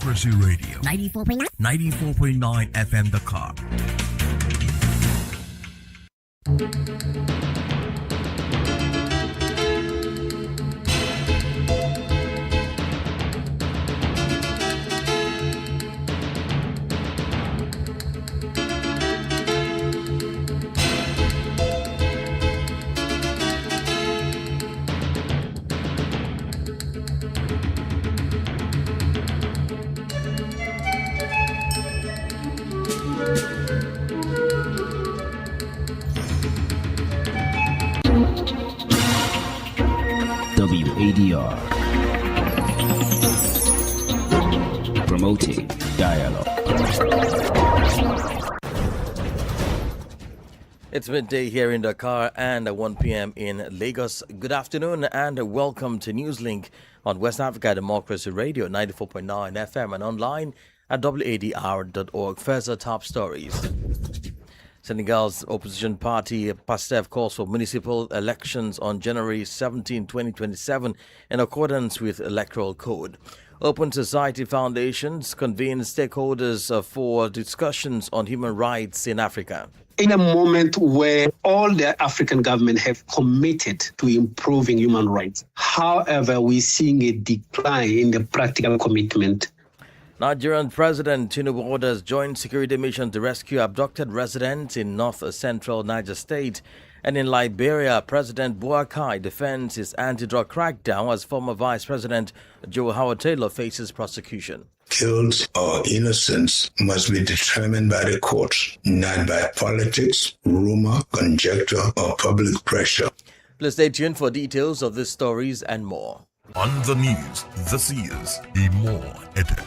Democracy Radio 94.9 FM Dakar. WADR, promoting dialogue. It's midday here in Dakar and 1 p.m. in Lagos. Good afternoon and welcome to Newslink on West Africa Democracy Radio 94.9 FM and online at wadr.org. First, the top stories. Senegal's opposition party PASTEF calls for municipal elections on January 17, 2027 in accordance with electoral code. Open Society Foundations convenes stakeholders for discussions on human rights in Africa. In a moment where all the African governments have committed to improving human rights, however, we're seeing a decline in the practical commitment. Nigerian President Tinubu orders joint security mission to rescue abducted residents in north-central Niger State. And in Liberia, President Boakai defends his anti-drug crackdown as former Vice President Joe Howard Taylor faces prosecution. Guilt or innocence must be determined by the courts, not by politics, rumor, conjecture, or public pressure. Please stay tuned for details of these stories and more. On the news, this is a more edit.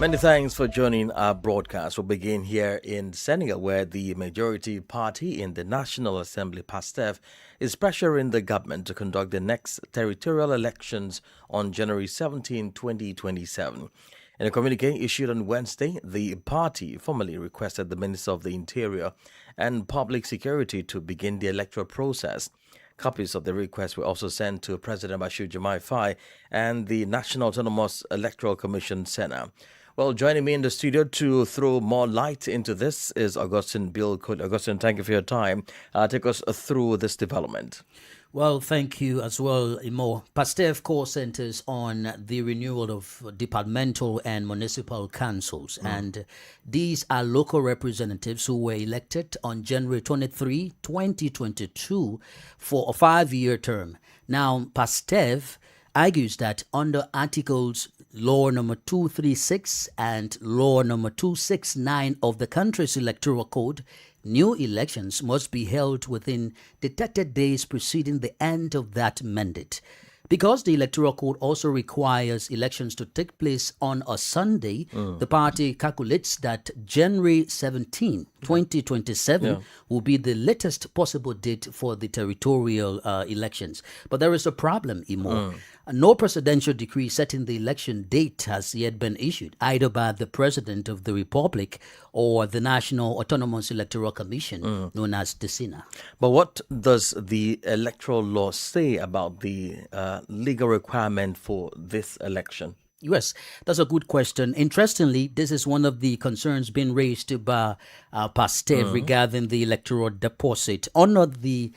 Many thanks for joining our broadcast. We'll begin here in Senegal, where the majority party in the National Assembly, PASTEF, is pressuring the government to conduct the next territorial elections on January 17, 2027. In a communique issued on Wednesday, the party formally requested the Minister of the Interior and Public Security to begin the electoral process. Copies of the request were also sent to President Bashir Jomai Faye and the National Autonomous Electoral Commission, SENA. Well, joining me in the studio to throw more light into this is Augustine Bill. Augustine, thank you for your time. Take us through this development. Well, thank you as well, Imo. PASTEF core centers on the renewal of departmental and municipal councils. And these are local representatives who were elected on January 23, 2022 for a 5-year term. Now, PASTEF argues that under Articles Law number 236 and Law number 269 of the country's electoral code, new elections must be held within the 30 days preceding the end of that mandate. Because the electoral code also requires elections to take place on a Sunday, the party calculates that January 17, 2027 will be the latest possible date for the territorial elections. But there is a problem, Imo. No presidential decree setting the election date has yet been issued, either by the President of the Republic or the National Autonomous Electoral Commission, known as the SENA. But what does the electoral law say about the legal requirement for this election? Yes, that's a good question. Interestingly, this is one of the concerns being raised by PASTEF regarding the electoral deposit. Under the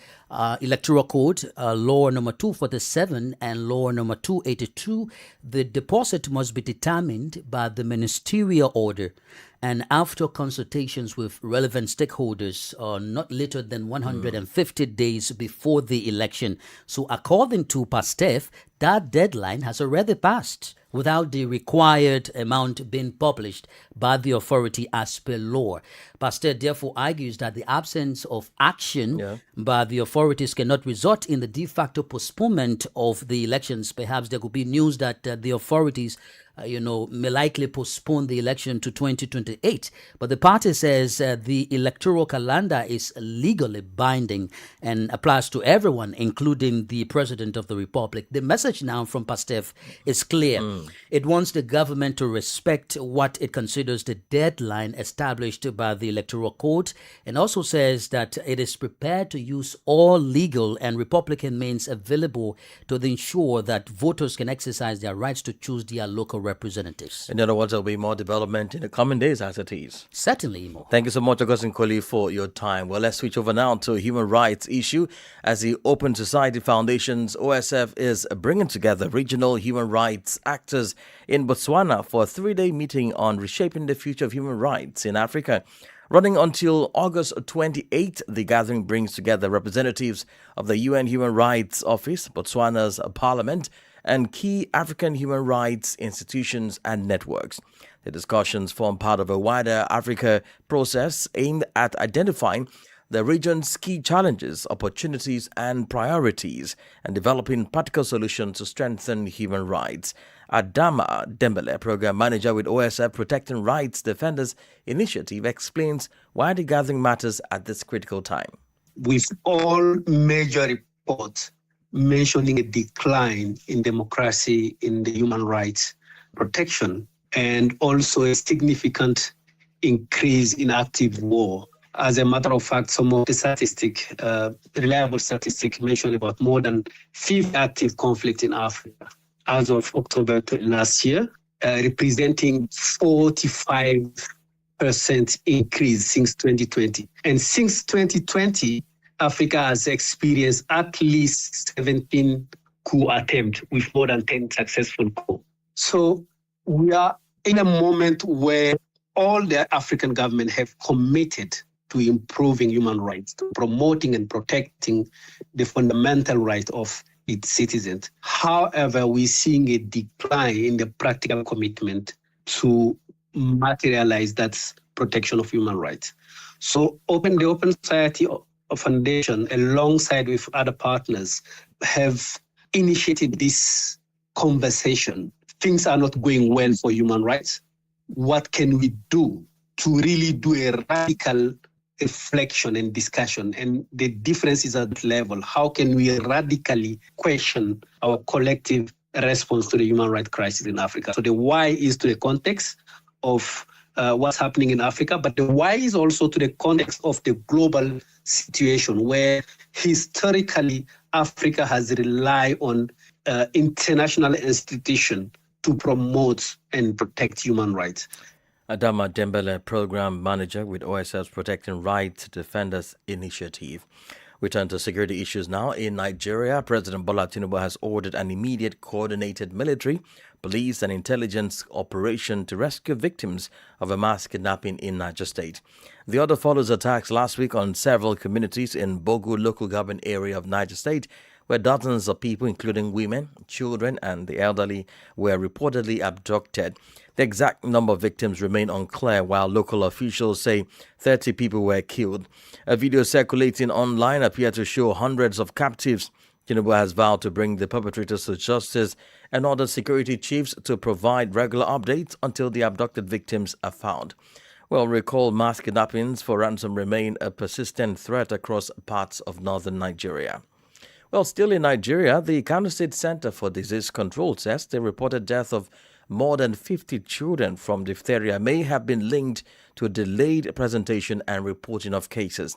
electoral code, law number 247 and law number 282, the deposit must be determined by the ministerial order and after consultations with relevant stakeholders not later than 150 days before the election. So according to PASTEF, that deadline has already passed without the required amount being published by the authority as per law. PASTEF therefore argues that the absence of action by the authorities cannot result in the de facto postponement of the elections. Perhaps there could be news that the authorities may likely postpone the election to 2028. But the party says the electoral calendar is legally binding and applies to everyone, including the President of the Republic. The message now from PASTEF is clear. It wants the government to respect what it considers the deadline established by the Electoral Court, and also says that it is prepared to use all legal and Republican means available to ensure that voters can exercise their rights to choose their local representatives. In other words, there will be more development in the coming days as it is. Certainly, Imo. Thank you so much, Augustine Koli, for your time. Well, let's switch over now to a human rights issue. As the Open Society Foundation's OSF is bringing together regional human rights actors in Botswana for a 3-day meeting on reshaping the future of human rights in Africa. Running until August 28th, the gathering brings together representatives of the UN Human Rights Office, Botswana's parliament, and key African human rights institutions and networks. The discussions form part of a wider Africa process aimed at identifying the region's key challenges, opportunities, and priorities, and developing practical solutions to strengthen human rights. Adama Dembele, Program Manager with OSF Protecting Rights Defenders Initiative, explains why the gathering matters at this critical time. With all major reports mentioning a decline in democracy, in the human rights protection, and also a significant increase in active war. As a matter of fact, some of the reliable statistics mention about more than 50 active conflicts in Africa as of October last year, representing 45% increase since 2020. And since 2020, Africa has experienced at least 17 coup attempts with more than 10 successful coups. So we are in a moment where all the African governments have committed to improving human rights, to promoting and protecting the fundamental right of its citizens. However, we're seeing a decline in the practical commitment to materialize that protection of human rights. So the Open Society Foundation, alongside with other partners, have initiated this conversation. Things are not going well for human rights. What can we do to really do a radical reflection and discussion? And the difference is at that level. How can we radically question our collective response to the human rights crisis in Africa? So the why is to the context of what's happening in Africa, but the why is also to the context of the global situation where historically Africa has relied on international institutions to promote and protect human rights. Adama Dembele, Program Manager with OSF's Protecting Rights Defenders Initiative. We turn to security issues now. In Nigeria, President Bola Tinubu has ordered an immediate coordinated military, police and intelligence operation to rescue victims of a mass kidnapping in Niger State. The order follows attacks last week on several communities in Bogu local government area of Niger State, where dozens of people, including women, children and the elderly, were reportedly abducted. The exact number of victims remain unclear, while local officials say 30 people were killed. A video circulating online appeared to show hundreds of captives. Tinubu has vowed to bring the perpetrators to justice and ordered security chiefs to provide regular updates until the abducted victims are found. Well, recall mass kidnappings for ransom remain a persistent threat across parts of northern Nigeria. Well, still in Nigeria, the Kano State Center for Disease Control says the reported death of more than 50 children from diphtheria may have been linked to a delayed presentation and reporting of cases.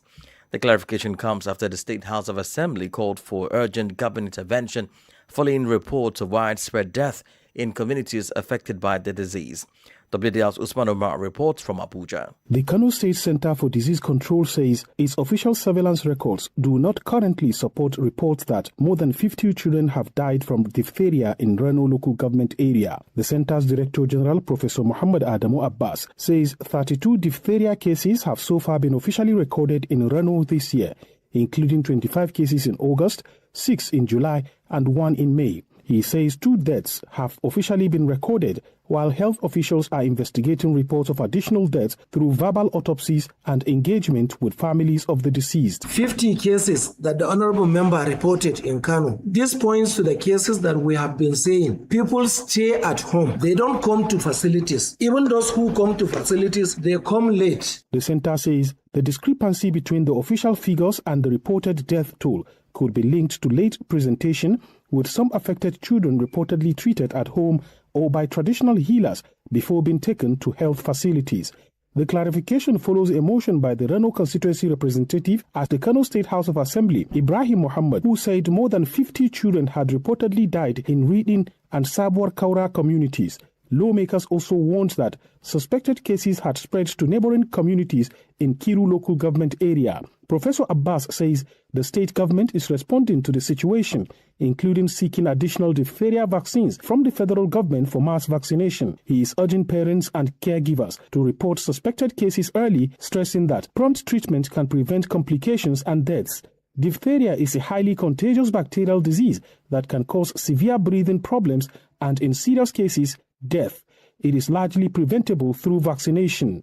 The clarification comes after the State House of Assembly called for urgent government intervention following reports of widespread death in communities affected by the disease. WDL's Usman Omar reports from Abuja. The Kano State Center for Disease Control says its official surveillance records do not currently support reports that more than 50 children have died from diphtheria in Rano local government area. The center's Director General, Professor Muhammad Adamu Abbas, says 32 diphtheria cases have so far been officially recorded in Rano this year, including 25 cases in August, 6 in July, and 1 in May. He says 2 deaths have officially been recorded, while health officials are investigating reports of additional deaths through verbal autopsies and engagement with families of the deceased. 50 cases that the Honorable Member reported in Kano. This points to the cases that we have been saying. People stay at home. They don't come to facilities. Even those who come to facilities, they come late. The center says the discrepancy between the official figures and the reported death toll could be linked to late presentation, with some affected children reportedly treated at home or by traditional healers before being taken to health facilities. The clarification follows a motion by the Rano constituency representative at the Kano State House of Assembly, Ibrahim Muhammad, who said more than 50 children had reportedly died in Reading and Sabuwar Kaura communities. Lawmakers also warned that suspected cases had spread to neighboring communities in Kiru local government area. Professor Abbas says the state government is responding to the situation, including seeking additional diphtheria vaccines from the federal government for mass vaccination. He is urging parents and caregivers to report suspected cases early, stressing that prompt treatment can prevent complications and deaths. Diphtheria is a highly contagious bacterial disease that can cause severe breathing problems and, in serious cases, death. It is largely preventable through vaccination.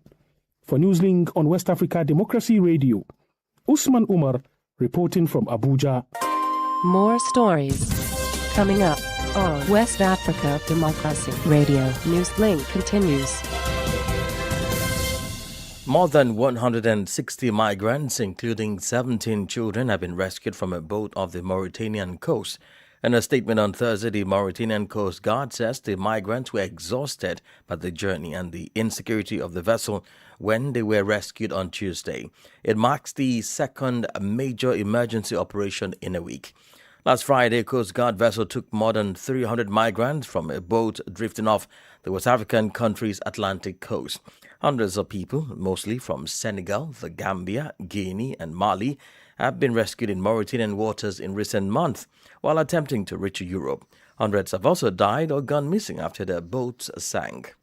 For Newslink on West Africa Democracy Radio, Usman Umar reporting from Abuja. More stories coming up on West Africa Democracy Radio. Newslink continues. More than 160 migrants, including 17 children, have been rescued from a boat off the Mauritanian coast. In a statement on Thursday, the Mauritanian Coast Guard says the migrants were exhausted by the journey and the insecurity of the vessel when they were rescued on Tuesday. It marks the second major emergency operation in a week. Last Friday, a Coast Guard vessel took more than 300 migrants from a boat drifting off the West African country's Atlantic coast. Hundreds of people, mostly from Senegal, the Gambia, Guinea and Mali, have been rescued in Mauritanian waters in recent months while attempting to reach Europe. Hundreds have also died or gone missing after their boats sank.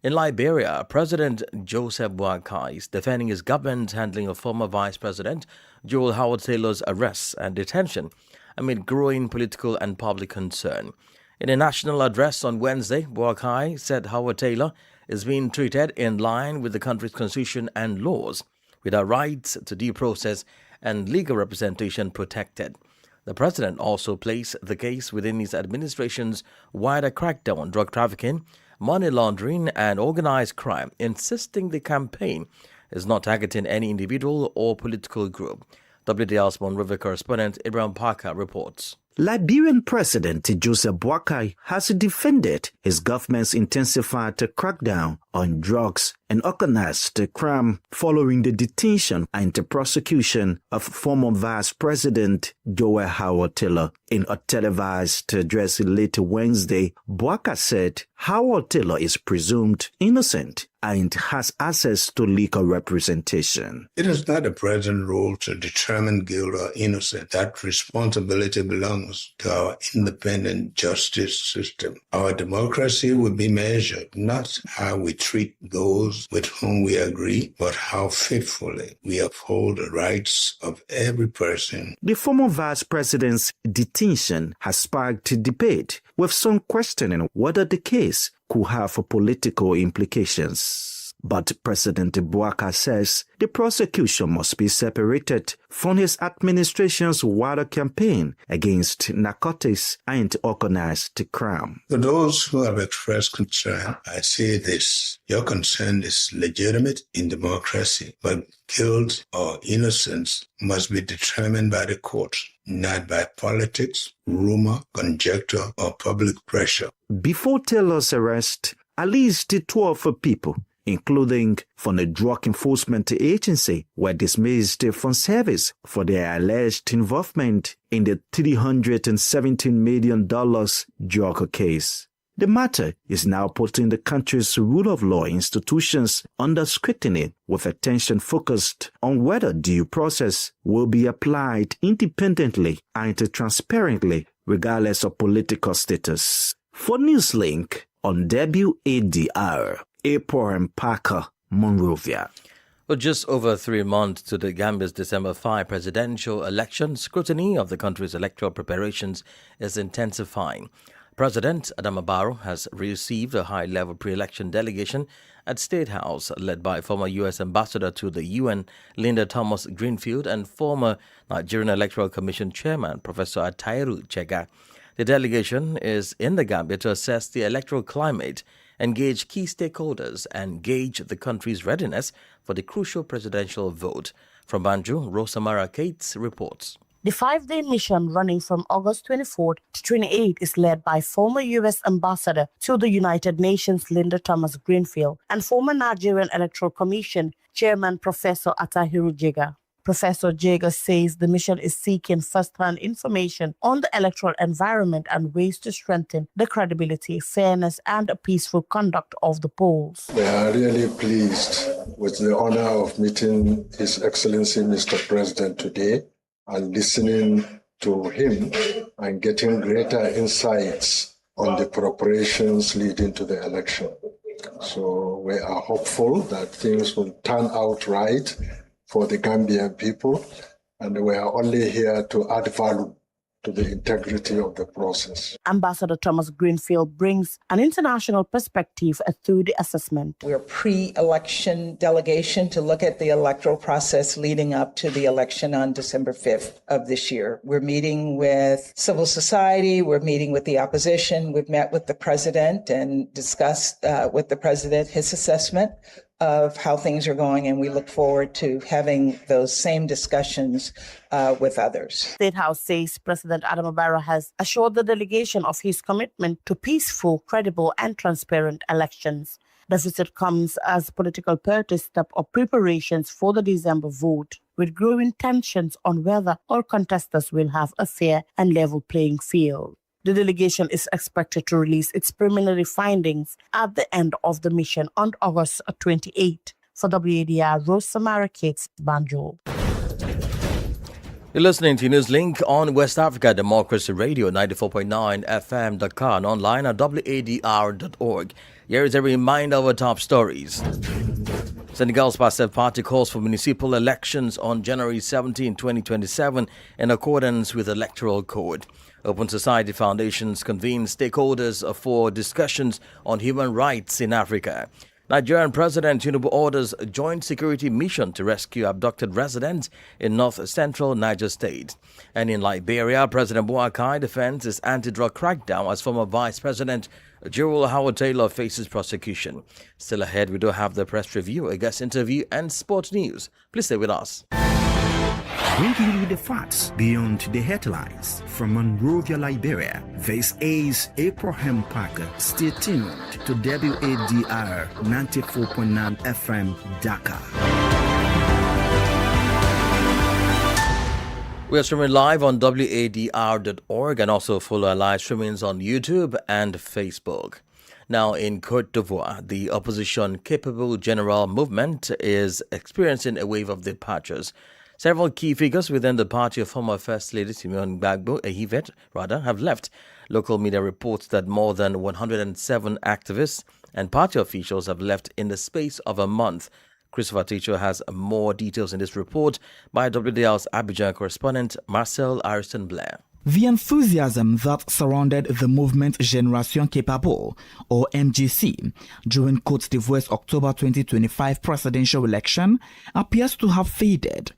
In Liberia, President Joseph Boakai is defending his government's handling of former Vice President Joel Howard Taylor's arrest and detention amid growing political and public concern. In a national address on Wednesday, Boakai said Howard Taylor is being treated in line with the country's constitution and laws, with our rights to due process and legal representation protected. The president also placed the case within his administration's wider crackdown on drug trafficking, money laundering and organized crime, insisting the campaign is not targeting any individual or political group. WDL's Mon River correspondent Ibrahim Parker reports. Liberian President Joseph Boakai has defended his government's intensified crackdown on drugs and organized crime following the detention and prosecution of former Vice President Joel Howard Taylor. In a televised address late Wednesday, Boakai said Howard Taylor is presumed innocent and has access to legal representation. It is not the president's role to determine guilt or innocence. That responsibility belongs to our independent justice system. Our democracy will be measured not how we treat those with whom we agree, but how faithfully we uphold the rights of every person. The former vice president's detention has sparked debate, with some questioning whether the case could have political implications. But President Boakai says the prosecution must be separated from his administration's wider campaign against narcotics and organized crime. To those who have expressed concern, I say this: your concern is legitimate in democracy, but guilt or innocence must be determined by the courts, not by politics, rumor, conjecture, or public pressure. Before Taylor's arrest, at least 12 people, including from the Drug Enforcement Agency, were dismissed from service for their alleged involvement in the $317 million drug case. The matter is now putting the country's rule of law institutions under scrutiny, with attention focused on whether due process will be applied independently and transparently, regardless of political status. For Newslink on WADR, Abraham Parker, Monrovia. Well, just over 3 months to the Gambia's December 5 presidential election, scrutiny of the country's electoral preparations is intensifying. President Adama Barrow has received a high-level pre-election delegation at State House led by former U.S. Ambassador to the UN, Linda Thomas Greenfield, and former Nigerian Electoral Commission Chairman, Professor Atairu Chega. The delegation is in the Gambia to assess the electoral climate, engage key stakeholders, and gauge the country's readiness for the crucial presidential vote. From Banjul, Rosamara Cates reports. The 5-day mission running from August 24th to 28th is led by former U.S. Ambassador to the United Nations Linda Thomas-Greenfield and former Nigerian Electoral Commission Chairman Professor Atahiru Jega. Professor Jega says the mission is seeking first-hand information on the electoral environment and ways to strengthen the credibility, fairness, and peaceful conduct of the polls. We are really pleased with the honor of meeting His Excellency Mr. President today and listening to him and getting greater insights on the preparations leading to the election. So we are hopeful that things will turn out right for the Gambian people, and we are only here to add value to the integrity of the process. Ambassador Thomas Greenfield brings an international perspective through the assessment. We're a pre-election delegation to look at the electoral process leading up to the election on December 5th of this year. We're meeting with civil society, we're meeting with the opposition, we've met with the president and discussed with the president his assessment of how things are going, and we look forward to having those same discussions with others. State House says President Adama Barrow has assured the delegation of his commitment to peaceful, credible, and transparent elections. The visit comes as political parties step up preparations for the December vote, with growing tensions on whether all contestants will have a fair and level playing field. The delegation is expected to release its preliminary findings at the end of the mission on August 28. For WADR, Rose Samara Cates, Banjul. You're listening to Newslink on West Africa Democracy Radio, 94.9 FM Dakar, and online at wadr.org. Here is a reminder of our top stories. Senegal's Pastef party calls for municipal elections on January 17, 2027 in accordance with the Electoral Code. Open Society Foundations convene stakeholders for discussions on human rights in Africa. Nigerian President Tinubu orders a joint security mission to rescue abducted residents in north-central Niger State. And in Liberia, President Boakai defends his anti-drug crackdown as former Vice President Gerald Howard Taylor faces prosecution. Still ahead, we do have the press review, a guest interview, and sports news. Please stay with us. Bringing you the facts beyond the headlines from Monrovia, Liberia. This is Abraham Parker. Stay tuned to WADR 94.9 FM Dakar. We are streaming live on wadr.org and also follow our live streamings on YouTube and Facebook. Now, in Côte d'Ivoire, the opposition Capable General Movement is experiencing a wave of departures. Several key figures within the party of former First Lady Simeon Gbagbo, Ehivet, have left. Local media reports that more than 107 activists and party officials have left in the space of a month. Christopher Teacher has more details in this report by WDL's Abidjan correspondent Marcel Ariston Blair. The enthusiasm that surrounded the movement Génération Capable, or MGC, during Côte d'Ivoire's October 2025 presidential election appears to have faded.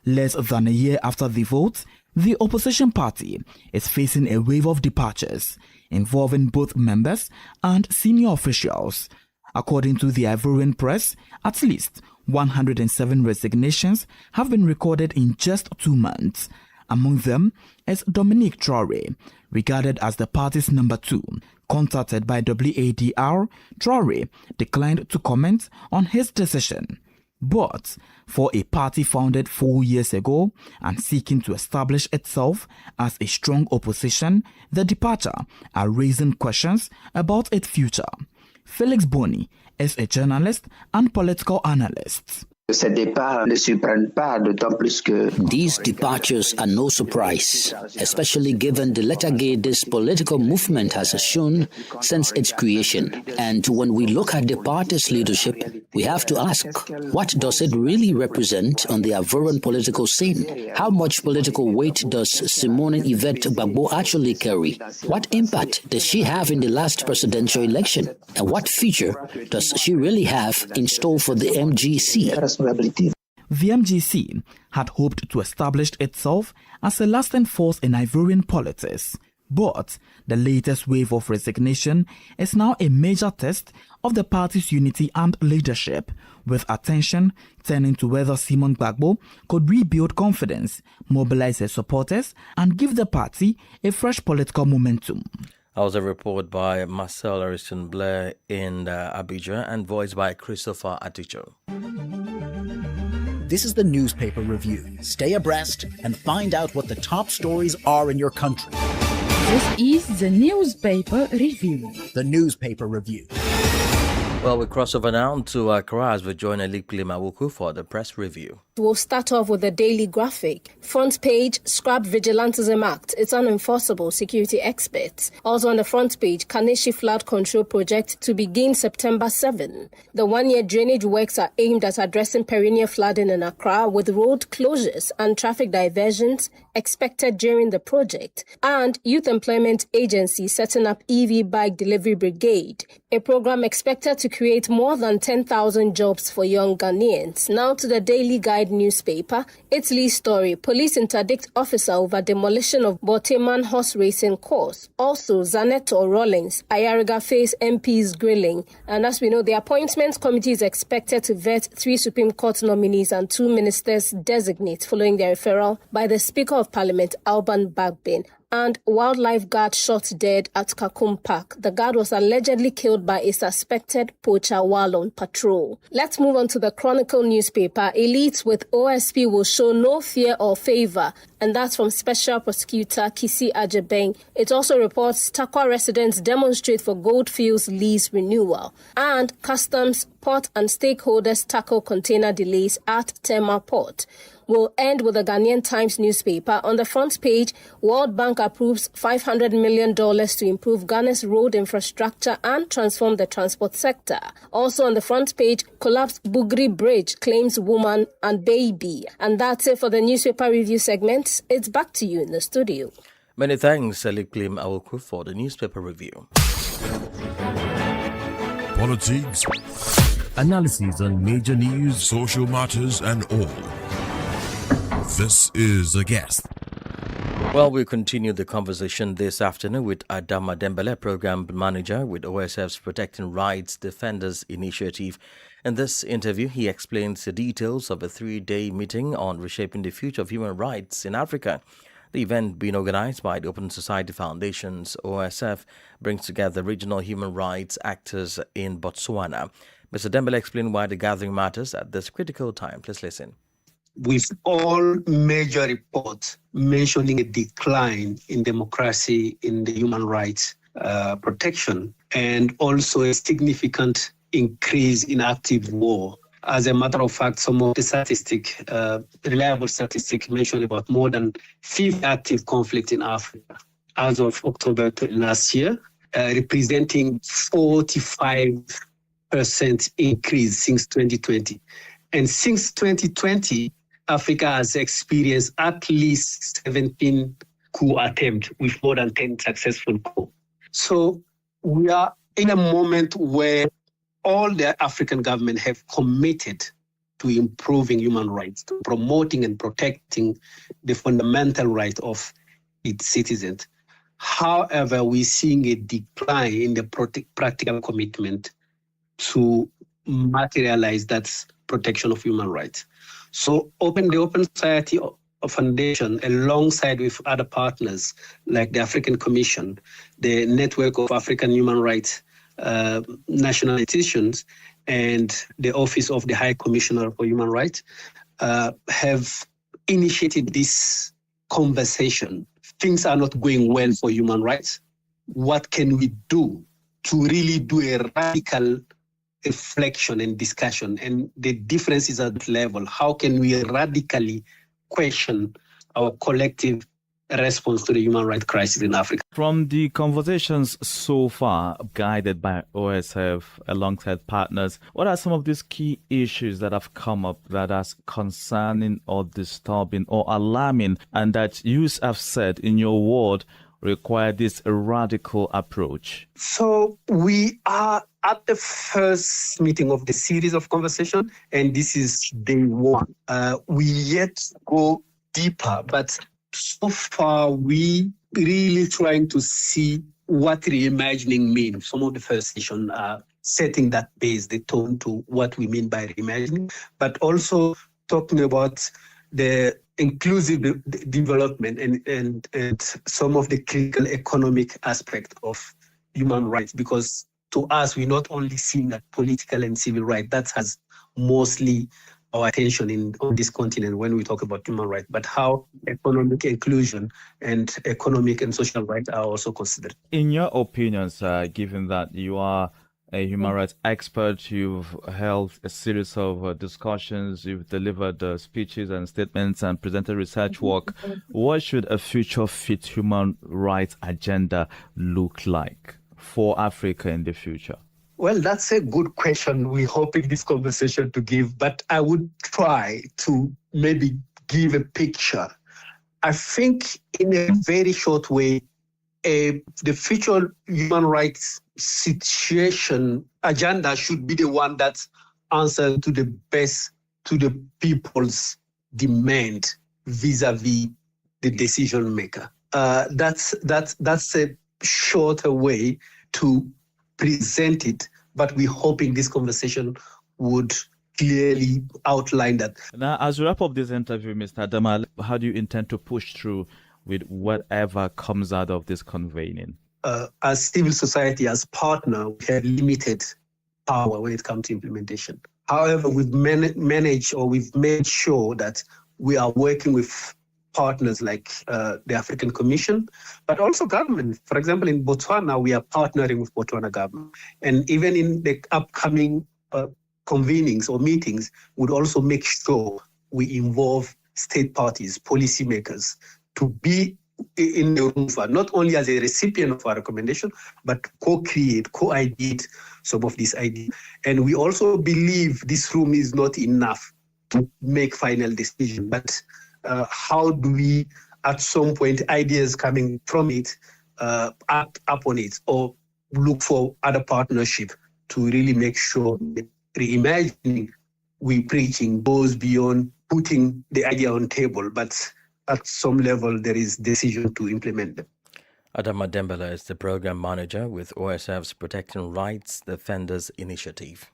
Less than a year after the vote, the opposition party is facing a wave of departures involving both members and senior officials. According to the Ivorian press, at least 107 resignations have been recorded in just 2 months. Among them is Dominique Traoré, regarded as the party's number 2. Contacted by WADR, Traoré declined to comment on his decision. But for a party founded 4 years ago and seeking to establish itself as a strong opposition, the departure are raising questions about its future. Felix Boni is a journalist and political analyst. These departures are no surprise, especially given the lethargy this political movement has shown since its creation. And when we look at the party's leadership, we have to ask, what does it really represent on the Ivorian political scene? How much political weight does Simone Yvette Gbagbo actually carry? What impact does she have in the last presidential election? And what future does she really have in store for the MGC? The MGC had hoped to establish itself as a lasting force in Ivorian politics, But the latest wave of resignation is now a major test of the party's unity and leadership, with attention turning to whether Simon Gbagbo could rebuild confidence, mobilize his supporters, and give the party a fresh political momentum. That was a report by Marcel Ariston Blair in Abidjan and voiced by Christopher Aticho. This is the Newspaper Review. Stay abreast and find out what the top stories are in your country. This is the Newspaper Review. The Newspaper Review. Well, we cross over now to Accra as we join Elikpili Mawuku for the press review. We'll start off with the Daily Graphic. Front page, Scrap Vigilantism Act. It's unenforceable, security experts. Also on the front page, Kaneshi Flood Control Project to begin September 7. The one-year drainage works are aimed at addressing perennial flooding in Accra, with road closures and traffic diversions expected during the project. And Youth Employment Agency setting up EV Bike Delivery Brigade, a program expected to create more than 10,000 jobs for young Ghanaians. Now to the Daily Guide newspaper. Italy's story. Police interdict officer over demolition of Boteman horse racing course. Also, Zaneto Rawlings, Ayariga face MP's grilling. And as we know, the Appointments Committee is expected to vet 3 Supreme Court nominees and 2 ministers designate following their referral by the Speaker of Parliament, Alban Bagbin. And wildlife guard shot dead at Kakum Park. The guard was allegedly killed by a suspected poacher while on patrol. Let's move on to the Chronicle newspaper. Elites with OSP will show no fear or favor. And that's from Special Prosecutor Kisi Ajebeng. It also reports Takwa residents demonstrate for Goldfields lease renewal. And Customs, Port and stakeholders tackle container delays at Tema Port. We'll end with the Ghanaian Times newspaper. On the front page, World Bank approves $500 million to improve Ghana's road infrastructure and transform the transport sector. Also on the front page, collapsed Bugri Bridge claims woman and baby. And that's it for the newspaper review segment. It's back to you in the studio. Many thanks, Elikpili Mawuku, for the newspaper review. Politics, analysis on major news, social matters, and all. This is The Guest. Well, we continue the conversation this afternoon with Adama Dembele, Program Manager with OSF's Protecting Rights Defenders Initiative. In this interview, he explains the details of a 3-day meeting on reshaping the future of human rights in Africa. The event, being organized by the Open Society Foundation's OSF, brings together regional human rights actors in Botswana. Mr. Dembele explained why the gathering matters at this critical time. Please listen. With all major reports mentioning a decline in democracy, in the human rights protection, and also a significant increase in active war. As a matter of fact, some of the reliable statistics mention about more than 50 active conflicts in Africa as of October last year, representing 45% increase since 2020. And since 2020, Africa has experienced at least 17 coup attempts with more than 10 successful coups. So we are in a moment where all the African governments have committed to improving human rights, to promoting and protecting the fundamental right of its citizens. However, we're seeing a decline in the practical commitment to materialize that protection of human rights. So the Open Society Foundation, alongside with other partners like the African Commission, the Network of African Human Rights National Institutions, and the Office of the High Commissioner for Human Rights, have initiated this conversation. Things are not going well for human rights. What can we do to really do a radical reflection and discussion? And the difference is at that level. How can we radically question our collective response to the human rights crisis in Africa? From the conversations so far, guided by OSF alongside partners, what are some of these key issues that have come up that are concerning or disturbing or alarming, and that you have said in your word require this radical approach? So we are at the first meeting of the series of conversation, and this is day one. We yet go deeper, but so far we really trying to see what reimagining means. Some of the first session are setting that base, the tone to what we mean by reimagining, but also talking about the inclusive development and some of the critical economic aspect of human rights, because to us, we're not only seeing that political and civil rights, that has mostly our attention on this continent when we talk about human rights, but how economic inclusion and economic and social rights are also considered. In your opinion, sir, given that you are a human rights expert, you've held a series of discussions, you've delivered speeches and statements and presented research work, what should a future fit human rights agenda look like for Africa in the future? Well, that's a good question we're hoping this conversation to give, but I would try to maybe give a picture. I think in a very short way, the future human rights situation agenda should be the one that answers to the best to the people's demand vis-a-vis the decision maker. That's a shorter way to present it, but we're hoping this conversation would clearly outline that. Now, as we wrap up this interview, Mr. Adama, how do you intend to push through with whatever comes out of this convening? As civil society, as partner, we have limited power when it comes to implementation. However, we've managed, or we've made sure that we are working with partners like the African Commission, but also government. For example, in Botswana, we are partnering with Botswana government. And even in the upcoming convenings or meetings, we'd also make sure we involve state parties, policymakers, to be in the room for not only as a recipient of our recommendation, but co-create, co-ideate some of these ideas. And we also believe this room is not enough to make final decision, but how do we, at some point, ideas coming from it, act upon it, or look for other partnership to really make sure that reimagining we preaching goes beyond putting the idea on table, but at some level there is decision to implement them. Adama Dembele is the program manager with OSF's Protecting Rights Defenders Initiative.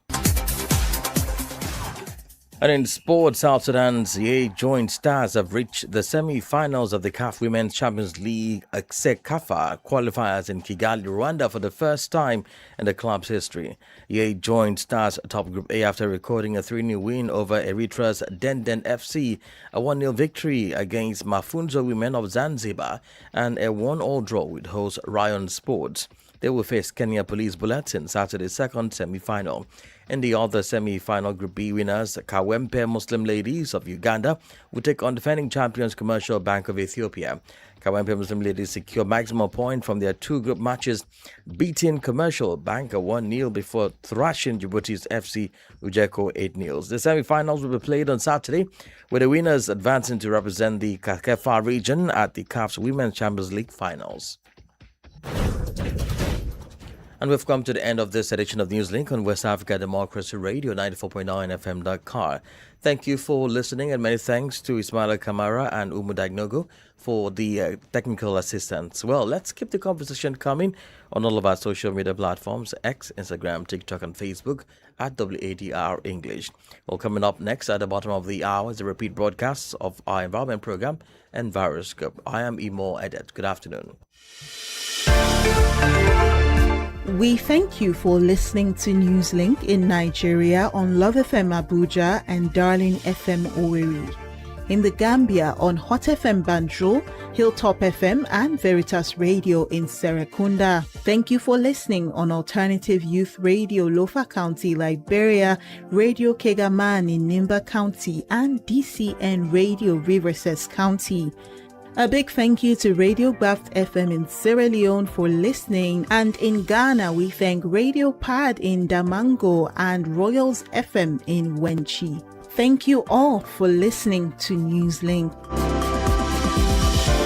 And in sports, South Sudan's joint stars have reached the semi-finals of the CAF Women's Champions League CECAFA qualifiers in Kigali, Rwanda for the first time in the club's history. Joint stars top Group A after recording a 3-0 win over Eritrea's Denden FC, a 1-0 victory against Mafunzo Women of Zanzibar, and a 1-1 draw with host Rayon Sports. They will face Kenya Police Bullets in Saturday's second semi-final. In the other semi-final, Group B winners, Kawempe Muslim Ladies of Uganda, will take on defending champions Commercial Bank of Ethiopia. Kawempe Muslim Ladies secure maximum point from their 2 group matches, beating Commercial Bank 1-0 before thrashing Djibouti's FC Ujeko 8-0. The semi-finals will be played on Saturday, with the winners advancing to represent the CACAFA region at the CAF's Women's Champions League finals. And we've come to the end of this edition of Newslink on West Africa Democracy Radio 94.9 FM Dakar. Thank you for listening, and many thanks to Ismaila Kamara and Umu Dagnogo for the technical assistance. Well, let's keep the conversation coming on all of our social media platforms, X, Instagram, TikTok, and Facebook at WADR English. Well, coming up next at the bottom of the hour is a repeat broadcast of our environment program, Enviroscope. I am Imo Edet. Good afternoon. We thank you for listening to Newslink in Nigeria on Love FM Abuja and Darling FM Owerri. In the Gambia on Hot FM Banjul, Hilltop FM and Veritas Radio in Serekunda. Thank you for listening on Alternative Youth Radio Lofa County, Liberia, Radio Kegaman in Nimba County, and DCN Radio Riverses County. A big thank you to Radio Graft FM in Sierra Leone for listening, and in Ghana we thank Radio Pad in Damango and Royals FM in Wenchi. Thank you all for listening to Newslink.